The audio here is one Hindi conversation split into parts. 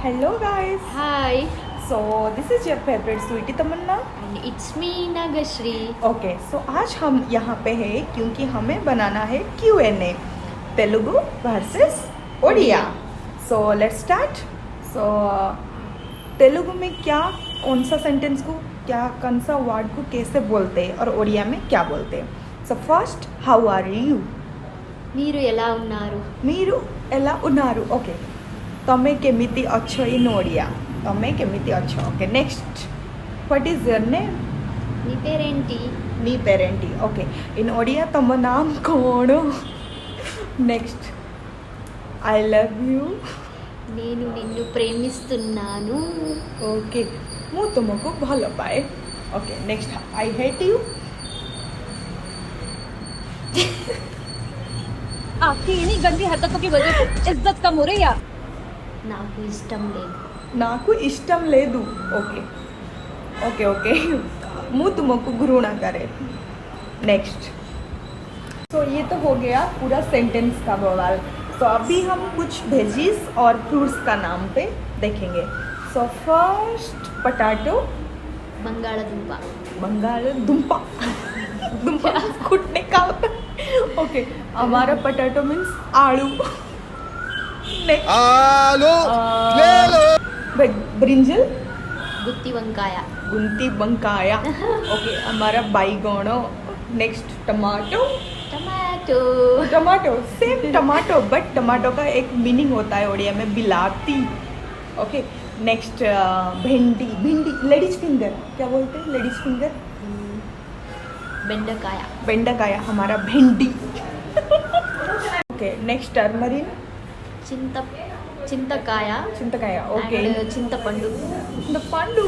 Hello guys. Hi, So this is your favorite sweetie Tamannaah. and it's me Nagashri. Okay, so आज हम यहाँ पे हैं क्योंकि हमें बनाना है Q&A Telugu versus Odia. So let's start. So Telugu में क्या कौन सा सेंटेंस को क्या कौन सा वर्ड को कैसे बोलते हैं और ओडिया में क्या बोलते हैं. So first, how are you? మీరు ఎలా ఉన్నారు? మీరు ఎలా ఉన్నారు? Okay. तमे केमिति अच्छो इन ओडिया. तमे केमिति अच्छो. Okay. Next. What is your name? నీ పేరేంటి? नी पेरेंटी. Okay. In ओडिया तम नाम कौन? Next. I love you. నేను నిన్ను ప్రేమిస్తున్నాను. Okay. ମୁଁ ତୁମକୁ ଭଲ ପାଏ. Okay. Next. I hate you. आपकी इन्हीं गंदी हरकतों की वजह से इज्जत कम हो रही है. నాకు ఇష్టం లేదు. నాకు ఇష్టం లేదు. Okay okay okay. ମୁଁ तुमको घृणा करे. नेक्स्ट. तो ये तो हो गया पूरा सेंटेंस का बवाल. तो अभी हम कुछ वेजीज और फ्रूट्स का नाम पे देखेंगे. So first potato. బంగాళదుంప. बंगाल दुम्पा कुटने का होता है. ओके. हमारा पटाटो मीन्स आलू. नेक्स्ट. आलू ले लो. ब्रिंजल. గుత్తి వంకాయ. गुंती बंकाया. ओके. हमारा बाईगोनो. Next tomato. Tomato. Tomato same tomato but tomato का एक मीनिंग होता है ओडिया में बिलाती. ओके. नेक्स्ट भिंडी. भिंडी लेडीज फिंगर क्या बोलते हैं? Ladies finger. బెండకాయ. बेंडकाया. हमारा भिंडी. ओके. Next tamarind. చింతకాయ. चिंतकाया. ओके. and చింతపండు. पंडू.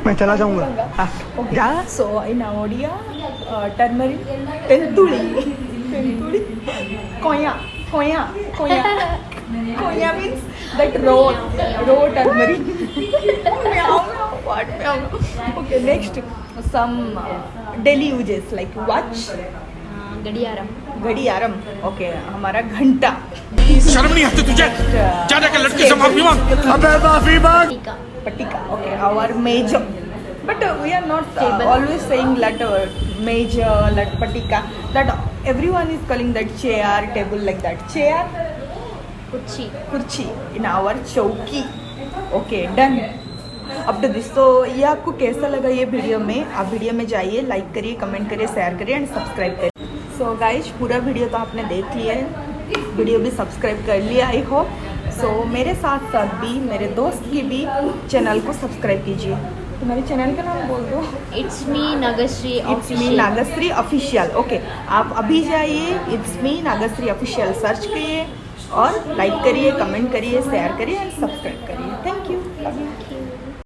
मैं चला जाऊंगा. Okay. So in Odia tamarind. तेंतुली. तेंतुली. कोया. कोया. कोया. कोया means that raw turmeric. What? Okay. Next, some daily uses like watch. గడియారం. घड़ियारम. ओके. हमारा घंटा. शर्म नहीं आती तुझे? ज्यादा के लड़के से माफी मांग. अबे माफी मांग. టీకా. Patika. Okay. Our major. But we are not Table. always saying that major, that patika. That everyone is calling that chair, table like that. Chair, కుర్చీ. kurchi. In our chौकी. Okay. Done. अब तो दिस. तो ये आपको कैसा लगा ये वीडियो में? आप वीडियो में जाइए, लाइक करिए, कमेंट करिए, शेयर करिए एंड सब्सक्राइब करिए. सो गाइज पूरा वीडियो तो आपने देख लिया है. वीडियो भी सब्सक्राइब कर लिया आई होप. सो मेरे साथ साथ भी मेरे दोस्त की भी चैनल को सब्सक्राइब कीजिए. तुम्हारे चैनल का नाम बोल दो. It's me Nagashri it's me Nagashri official. Okay. आप अभी जाइए, it's me Nagashri official search करिए और लाइक करिए, कमेंट करिए, शेयर करिए एंड सब्सक्राइब करिए. Thank you. ऑफिशियल.